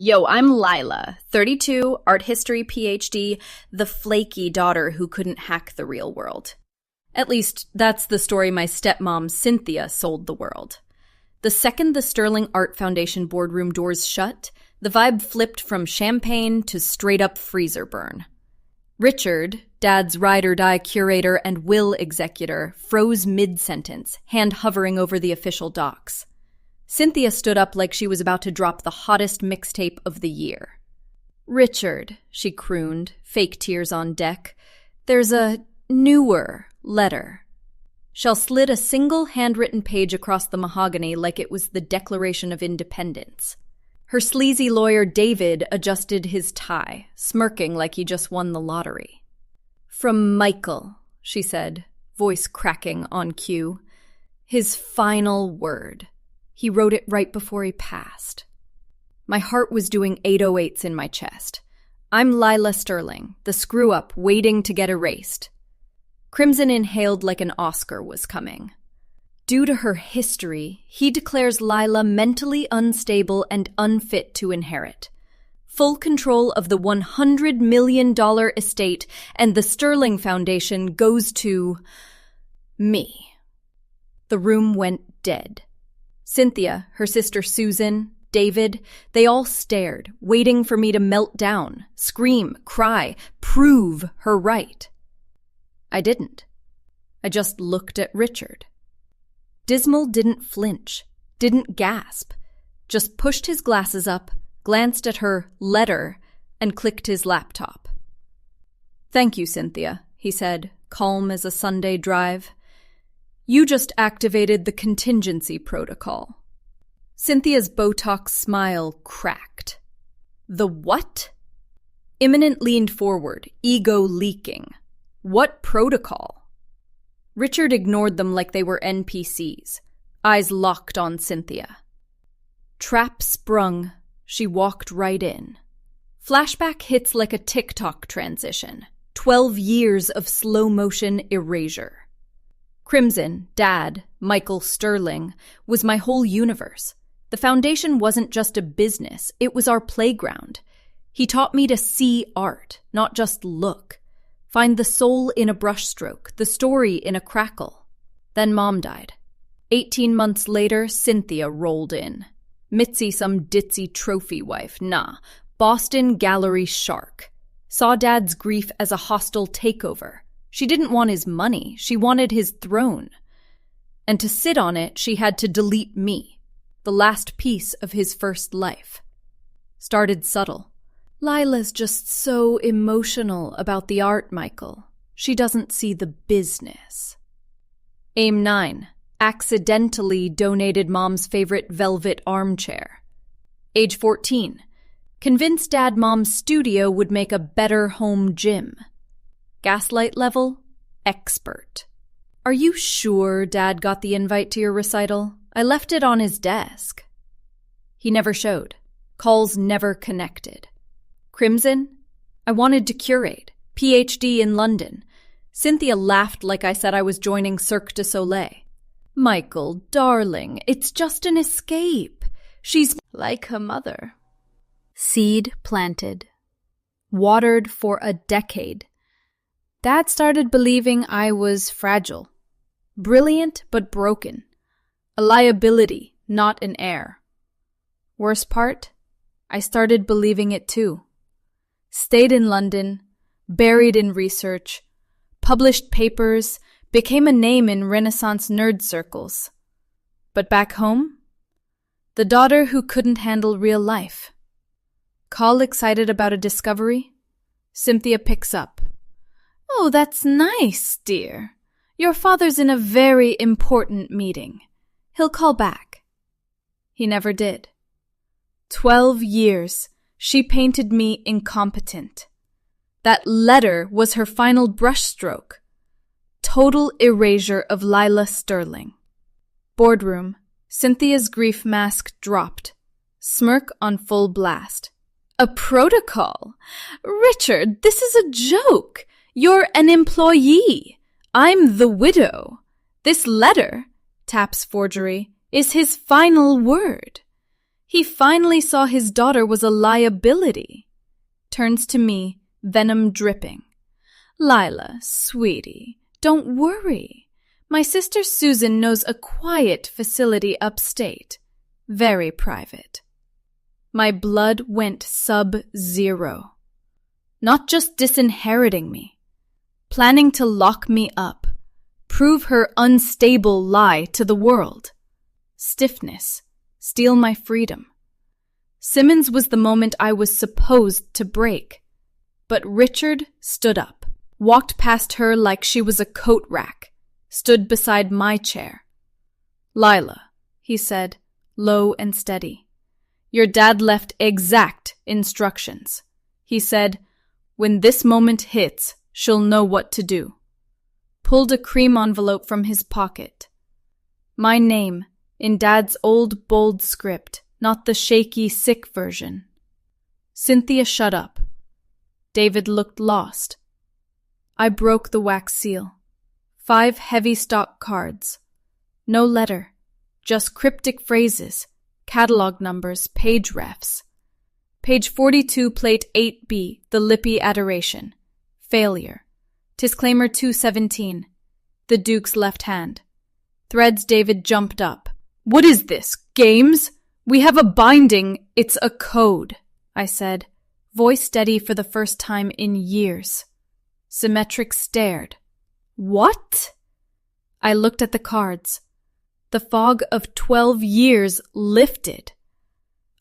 Yo, I'm Lila, 32, art history PhD, the flaky daughter who couldn't hack the real world. At least, that's the story my stepmom, Cynthia, sold the world. The second the Sterling Art Foundation boardroom doors shut, the vibe flipped from champagne to straight-up freezer burn. Richard, Dad's ride-or-die curator and will executor, froze mid-sentence, hand hovering over the official docs. Cynthia stood up like she was about to drop the hottest mixtape of the year. "Richard," she crooned, fake tears on deck, "there's a newer letter." Shell slid a single handwritten page across the mahogany like it was the Declaration of Independence. Her sleazy lawyer David adjusted his tie, smirking like he just won the lottery. "From Michael," she said, voice cracking on cue. "His final word. He wrote it right before he passed." My heart was doing 808s in my chest. I'm Lila Sterling, the screw-up waiting to get erased. Crimson inhaled like an Oscar was coming. Due to her history, he declares Lila mentally unstable and unfit to inherit. Full control of the $100 million estate and the Sterling Foundation goes to me. The room went dead. Cynthia, her sister Susan, David, they all stared, waiting for me to melt down, scream, cry, prove her right. I didn't. I just looked at Richard. Dismal didn't flinch, didn't gasp, just pushed his glasses up, glanced at her letter, and clicked his laptop. "Thank you, Cynthia," he said, calm as a Sunday drive. "You just activated the contingency protocol." Cynthia's Botox smile cracked. "The what?" Imminent leaned forward, ego leaking. "What protocol?" Richard ignored them like they were NPCs, eyes locked on Cynthia. Trap sprung. She walked right in. Flashback hits like a TikTok transition. 12 years of slow-motion erasure. Crimson, Dad, Michael Sterling, was my whole universe. The foundation wasn't just a business, it was our playground. He taught me to see art, not just look. Find the soul in a brushstroke, the story in a crackle. Then Mom died. 18 months later, Cynthia rolled in. Mitzi some ditzy trophy wife, nah. Boston Gallery shark. Saw Dad's grief as a hostile takeover. She didn't want his money, she wanted his throne. And to sit on it, she had to delete me, the last piece of his first life. Started subtle. "Lila's just so emotional about the art, Michael. She doesn't see the business." Aim 9. Accidentally donated Mom's favorite velvet armchair. Age 14. Convinced Dad Mom's studio would make a better home gym. Gaslight level? Expert. "Are you sure Dad got the invite to your recital? I left it on his desk." He never showed. Calls never connected. Crimson? I wanted to curate. PhD in London. Cynthia laughed like I said I was joining Cirque du Soleil. "Michael, darling, it's just an escape. She's like her mother." Seed planted. Watered for a decade. Dad started believing I was fragile. Brilliant but broken. A liability, not an heir. Worst part? I started believing it too. Stayed in London, buried in research, published papers, became a name in Renaissance nerd circles. But back home? The daughter who couldn't handle real life. Call excited about a discovery? Cynthia picks up. "Oh, that's nice, dear. Your father's in a very important meeting. He'll call back." He never did. 12 years, she painted me incompetent. That letter was her final brushstroke. Total erasure of Lila Sterling. Boardroom. Cynthia's grief mask dropped. Smirk on full blast. "A protocol? Richard, this is a joke. You're an employee. I'm the widow. This letter," taps forgery, "is his final word. He finally saw his daughter was a liability. Turns to me, venom dripping. Lila, sweetie, don't worry. My sister Susan knows a quiet facility upstate. Very private. My blood went sub-zero. Not just disinheriting me. Planning to lock me up. Prove her unstable lie to the world. Stiffness. Steal my freedom. Simmons was the moment I was supposed to break. But Richard stood up, walked past her like she was a coat rack, stood beside my chair. Lila, he said, low and steady. Your dad left exact instructions. He said, when this moment hits, she'll know what to do. Pulled a cream envelope from his pocket. My name, in Dad's old bold script, not the shaky, sick version. Cynthia shut up. David looked lost. I broke the wax seal. 5 heavy stock cards. No letter, just cryptic phrases, catalog numbers, page refs. Page 42, plate 8B, the lippy adoration. Failure. Disclaimer 217. The Duke's left hand. Threads. David jumped up. What is this? Games? We have a binding. It's a code, I said, voice steady for the first time in years. Symmetric stared. What? I looked at the cards. The fog of 12 years lifted.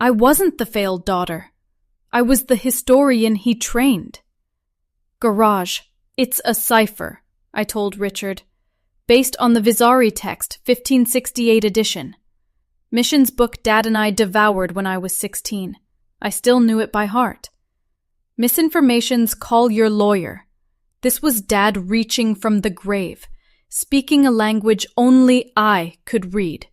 I wasn't the failed daughter. I was the historian he trained. Garage. It's a cipher, I told Richard. Based on the Vizari text, 1568 edition. Missions book Dad and I devoured when I was 16. I still knew it by heart. Misinformation's call your lawyer. This was Dad reaching from the grave, speaking a language only I could read.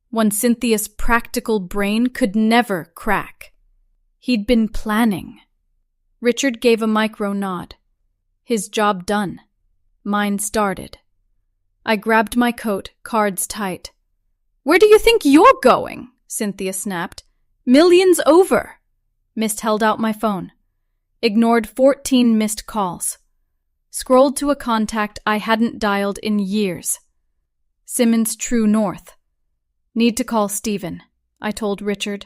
One Cynthia's practical brain could never crack. He'd been planning. Richard gave a micro nod. His job done. Mine started. I grabbed my coat, cards tight. Where do you think you're going? Cynthia snapped. Millions over. Mist held out my phone. Ignored 14 missed calls. Scrolled to a contact I hadn't dialed in years. Simmons True North. Need to call Stephen, I told Richard.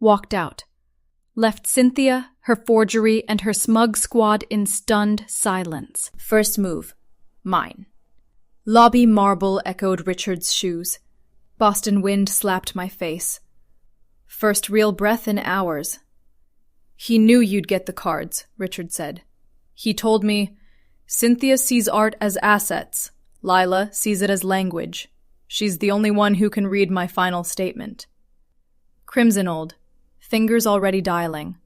Walked out. Left Cynthia, her forgery, and her smug squad in stunned silence. First move. Mine. Lobby marble echoed Richard's shoes. Boston wind slapped my face. First real breath in hours. He knew you'd get the cards, Richard said. He told me, Cynthia sees art as assets. Lila sees it as language. She's the only one who can read my final statement. Crimson old. Fingers already dialing.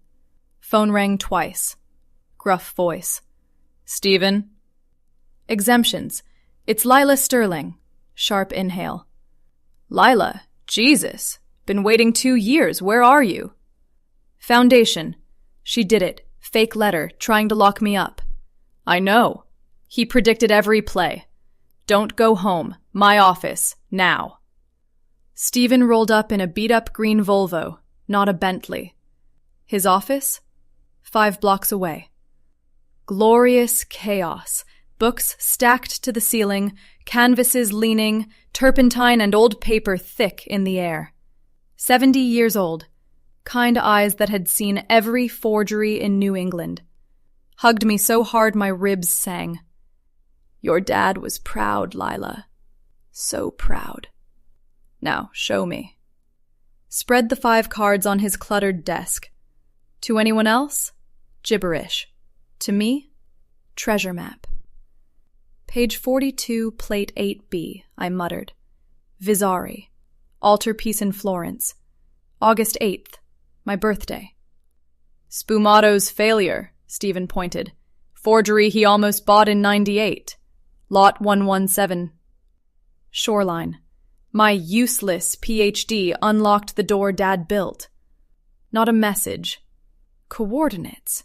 Phone rang twice. Gruff voice. Stephen? Exemptions. It's Lila Sterling. Sharp inhale. Lila? Jesus. Been waiting 2 years. Where are you? Foundation. She did it. Fake letter, trying to lock me up. I know. He predicted every play. Don't go home. My office. Now. Stephen rolled up in a beat-up green Volvo, not a Bentley. His office? 5 blocks away. Glorious chaos. Books stacked to the ceiling, canvases leaning, turpentine and old paper thick in the air. 70 years old. Kind eyes that had seen every forgery in New England. Hugged me so hard my ribs sang. Your dad was proud, Lila. So proud. Now, show me. Spread the 5 cards on his cluttered desk. To anyone else? Gibberish. To me? Treasure map. Page 42, plate 8B, I muttered. Vizari. Altarpiece in Florence. August 8th. My birthday. Spumato's failure, Stephen pointed. Forgery he almost bought in 98. Lot 117. Shoreline. My useless PhD unlocked the door Dad built. Not a message. Coordinates.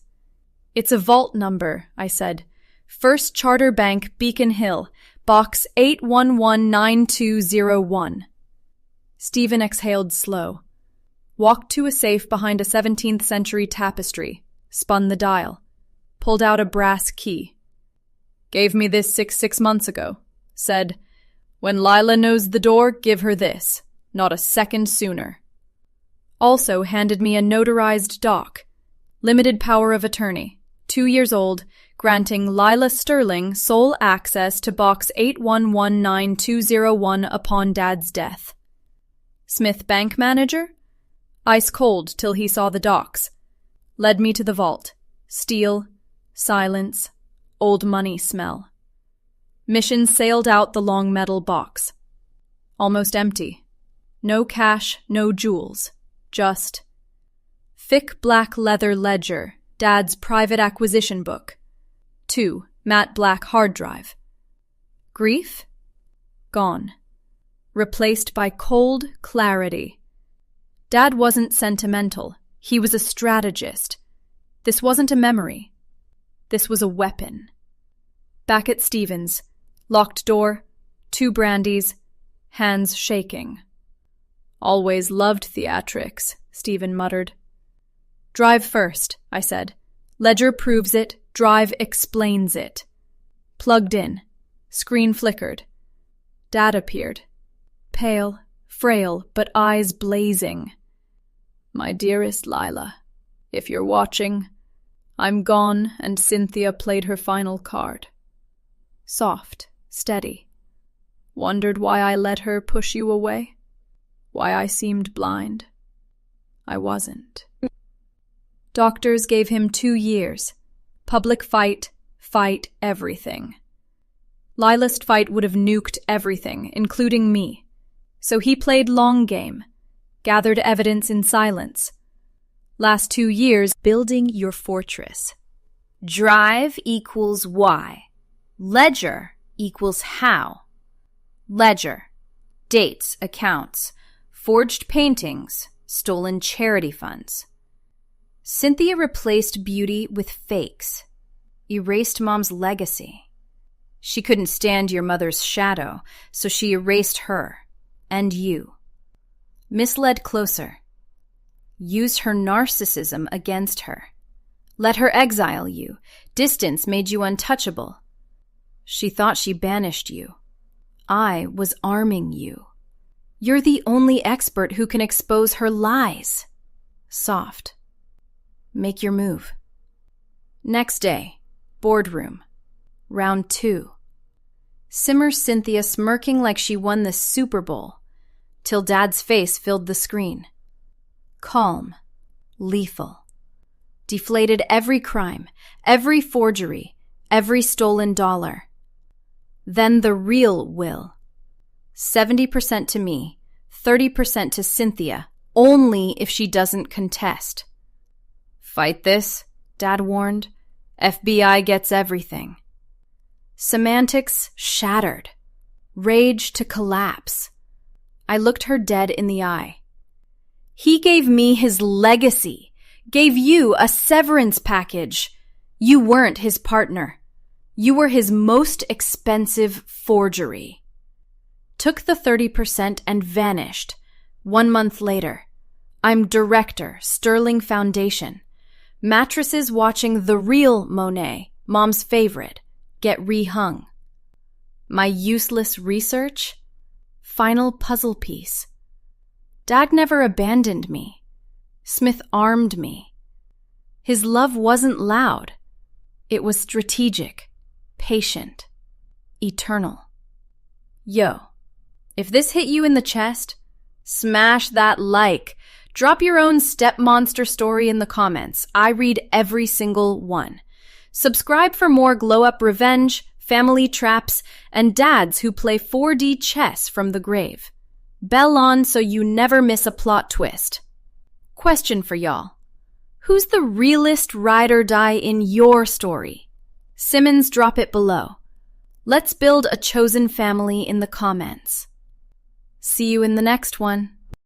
It's a vault number, I said. First Charter Bank, Beacon Hill, box 8119201. Stephen exhaled slow. walked to a safe behind a 17th century tapestry, spun the dial, pulled out a brass key. Gave me this 6 months ago. Said, "When Lila knows the door, give her this. Not a second sooner." Also handed me a notarized doc, limited power of attorney, 2 years old, granting Lila Sterling sole access to box 8119201 upon Dad's death. Smith bank manager? Ice cold till he saw the docs. Led me to the vault. Steel, silence, old money smell. Mission sailed out the long metal box. Almost empty. No cash, no jewels. Just thick black leather ledger, Dad's private acquisition book. 2 matte black hard drive. Grief? Gone. Replaced by cold clarity. Dad wasn't sentimental. He was a strategist. This wasn't a memory. This was a weapon. Back at Stephen's. Locked door, 2 brandies, hands shaking. Always loved theatrics, Stephen muttered. Drive first, I said. Ledger proves it, drive explains it. Plugged in. Screen flickered. Dad appeared. Pale, frail, but eyes blazing. My dearest Lila, if you're watching, I'm gone and Cynthia played her final card. Soft, steady. Wondered why I let her push you away? Why I seemed blind? I wasn't. Doctors gave him 2 years. Public fight everything. Lila's fight would have nuked everything, including me. So he played long game, gathered evidence in silence. Last 2 years, building your fortress. Drive equals why. Ledger equals how. Ledger. Dates, accounts, forged paintings, stolen charity funds. Cynthia replaced beauty with fakes. Erased Mom's legacy. She couldn't stand your mother's shadow, so she erased her. And you. Misled closer. Used her narcissism against her. Let her exile you. Distance made you untouchable. She thought she banished you. I was arming you. You're the only expert who can expose her lies. Soft. Make your move. Next day. Boardroom. Round 2. Simmer Cynthia smirking like she won the Super Bowl, till Dad's face filled the screen. Calm. Lethal. Deflated every crime, every forgery, every stolen dollar. Then the real will. 70% to me, 30% to Cynthia, only if she doesn't contest. Fight this, Dad warned. FBI gets everything. Semantics shattered. Rage to collapse. I looked her dead in the eye. He gave me his legacy, gave you a severance package. You weren't his partner. You were his most expensive forgery. Took the 30% and vanished. 1 month later. I'm director, Sterling Foundation. Mattresses watching the real Monet, Mom's favorite, get rehung. My useless research? Final puzzle piece. Dad never abandoned me. Smith armed me. His love wasn't loud. It was strategic, patient, eternal. Yo, if this hit you in the chest, smash that like. Drop your own stepmonster story in the comments. I read every single one. Subscribe for more glow-up revenge, family traps, and dads who play 4D chess from the grave. Bell on so you never miss a plot twist. Question for y'all. Who's the realest ride or die in your story? Simmons, drop it below. Let's build a chosen family in the comments. See you in the next one.